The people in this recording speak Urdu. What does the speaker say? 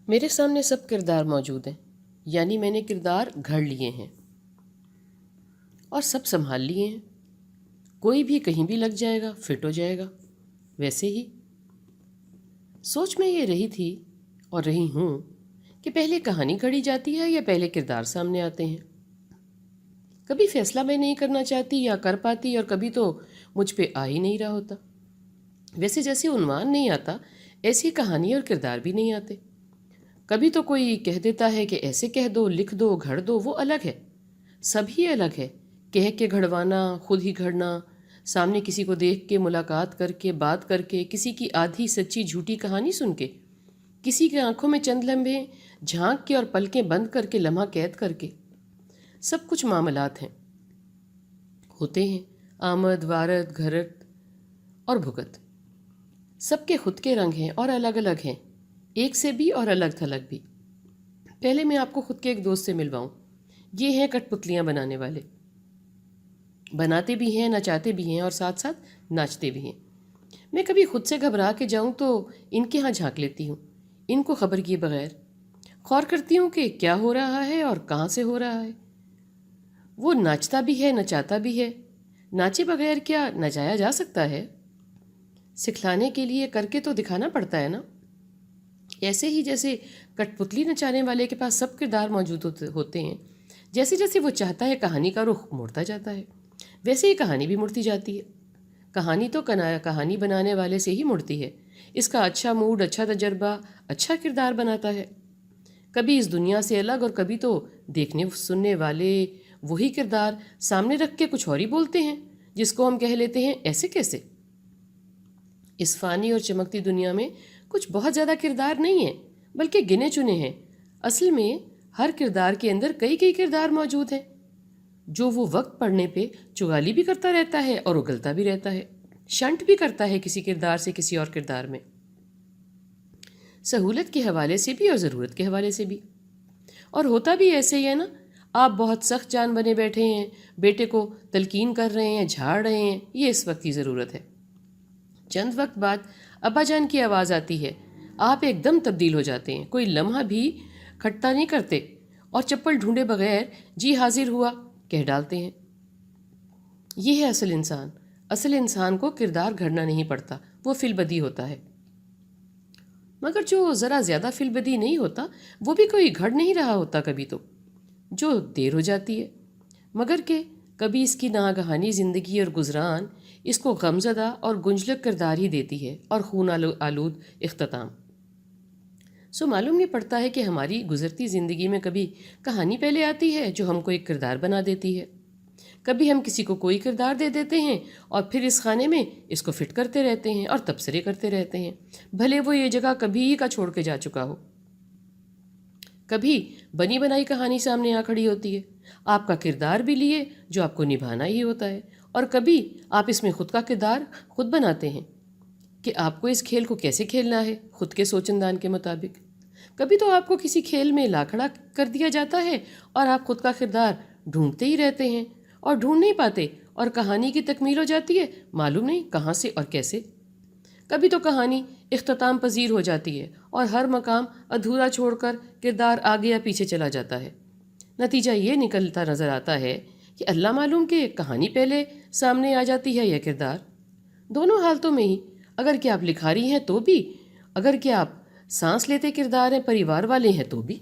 میرے سامنے سب کردار موجود ہیں، یعنی میں نے کردار گھڑ لیے ہیں اور سب سنبھال لیے ہیں۔ کوئی بھی کہیں بھی لگ جائے گا، فٹ ہو جائے گا۔ ویسے ہی سوچ میں یہ رہی تھی اور رہی ہوں کہ پہلے کہانی گھڑی جاتی ہے یا پہلے کردار سامنے آتے ہیں۔ کبھی فیصلہ میں نہیں کرنا چاہتی یا کر پاتی، اور کبھی تو مجھ پہ آ ہی نہیں رہا ہوتا۔ ویسے جیسے عنوان نہیں آتا، ایسی کہانی اور کردار بھی نہیں آتے۔ کبھی تو کوئی کہہ دیتا ہے کہ ایسے کہہ دو، لکھ دو، گھڑ دو، وہ الگ ہے، سب ہی الگ ہے۔ کہہ کے گھڑوانا، خود ہی گھڑنا، سامنے کسی کو دیکھ کے، ملاقات کر کے، بات کر کے، کسی کی آدھی سچی جھوٹی کہانی سن کے، کسی کی آنکھوں میں چند لمحے جھانک کے اور پلکیں بند کر کے لمحہ قید کر کے، سب کچھ معاملات ہیں، ہوتے ہیں، آمد وارد، گھرت اور بھگت۔ سب کے خود کے رنگ ہیں اور الگ الگ ہیں، ایک سے بھی اور الگ تھلگ بھی۔ پہلے میں آپ کو خود کے ایک دوست سے ملواؤں۔ یہ ہیں کٹ پتلیاں بنانے والے، بناتے بھی ہیں، نچاتے بھی ہیں اور ساتھ ساتھ ناچتے بھی ہیں۔ میں کبھی خود سے گھبرا کے جاؤں تو ان کے ہاں جھانک لیتی ہوں، ان کو خبر کیے بغیر غور کرتی ہوں کہ کیا ہو رہا ہے اور کہاں سے ہو رہا ہے۔ وہ ناچتا بھی ہے، نچاتا بھی ہے، ناچے بغیر کیا نچایا جا سکتا ہے؟ سکھلانے کے لیے کر کے تو دکھانا پڑتا ہے نا۔ ایسے ہی جیسے کٹ پتلی نچانے والے کے پاس سب کردار موجود ہوتے ہیں، جیسے جیسے وہ چاہتا ہے کہانی کا رخ موڑتا جاتا ہے، ویسے ہی کہانی بھی مڑتی جاتی ہے۔ کہانی تو کہانی بنانے والے سے ہی مڑتی ہے، اس کا اچھا موڈ، اچھا تجربہ، اچھا کردار بناتا ہے۔ کبھی اس دنیا سے الگ، اور کبھی تو دیکھنے سننے والے وہی کردار سامنے رکھ کے کچھ اور ہی بولتے ہیں، جس کو ہم کہہ لیتے ہیں ایسے کیسے۔ اس فانی اور چمکتی دنیا میں کچھ بہت زیادہ کردار نہیں ہیں، بلکہ گنے چنے ہیں۔ اصل میں ہر کردار کے اندر کئی کئی کردار موجود ہیں، جو وہ وقت پڑنے پہ چغالی بھی کرتا رہتا ہے اور اگلتا بھی رہتا ہے، شنٹ بھی کرتا ہے کسی کردار سے کسی اور کردار میں، سہولت کے حوالے سے بھی اور ضرورت کے حوالے سے بھی۔ اور ہوتا بھی ایسے ہی ہے نا۔ آپ بہت سخت جان بنے بیٹھے ہیں، بیٹے کو تلقین کر رہے ہیں، جھاڑ رہے ہیں، یہ اس وقت کی ضرورت ہے۔ چند وقت بعد ابا جان کی آواز آتی ہے، آپ ایک دم تبدیل ہو جاتے ہیں، کوئی لمحہ بھی کھٹتا نہیں کرتے اور چپل ڈھونڈے بغیر جی حاضر ہوا کہہ ڈالتے ہیں۔ یہ ہے اصل انسان۔ اصل انسان کو کردار گھڑنا نہیں پڑتا، وہ فی البدی ہوتا ہے۔ مگر جو ذرا زیادہ فی البدی نہیں ہوتا، وہ بھی کوئی گھڑ نہیں رہا ہوتا کبھی تو، جو دیر ہو جاتی ہے، مگر کہ کبھی اس کی ناگہانی زندگی اور گزران اس کو غمزدہ اور گنجلک کردار ہی دیتی ہے اور خون آلود اختتام۔ سو معلوم یہ پڑتا ہے کہ ہماری گزرتی زندگی میں کبھی کہانی پہلے آتی ہے جو ہم کو ایک کردار بنا دیتی ہے، کبھی ہم کسی کو کوئی کردار دے دیتے ہیں اور پھر اس خانے میں اس کو فٹ کرتے رہتے ہیں اور تبصرے کرتے رہتے ہیں، بھلے وہ یہ جگہ کبھی کا چھوڑ کے جا چکا ہو۔ کبھی بنی بنائی کہانی سامنے آ کھڑی ہوتی ہے، آپ کا کردار بھی لیے جو آپ کو نبھانا ہی ہوتا ہے، اور کبھی آپ اس میں خود کا کردار خود بناتے ہیں کہ آپ کو اس کھیل کو کیسے کھیلنا ہے خود کے سوچ اندان کے مطابق۔ کبھی تو آپ کو کسی کھیل میں لا کھڑا کر دیا جاتا ہے اور آپ خود کا کردار ڈھونڈتے ہی رہتے ہیں اور ڈھونڈ نہیں پاتے، اور کہانی کی تکمیل ہو جاتی ہے معلوم نہیں کہاں سے اور کیسے۔ کبھی تو کہانی اختتام پذیر ہو جاتی ہے اور ہر مقام ادھورا چھوڑ کر کردار آگے یا پیچھے چلا جاتا ہے۔ نتیجہ یہ نکلتا نظر آتا ہے کہ اللہ معلوم کہ کہانی پہلے سامنے آ جاتی ہے یا کردار۔ دونوں حالتوں میں ہی، اگر کہ آپ لکھاری ہیں تو بھی، اگر کہ آپ سانس لیتے کردار ہیں، پریوار والے ہیں تو بھی۔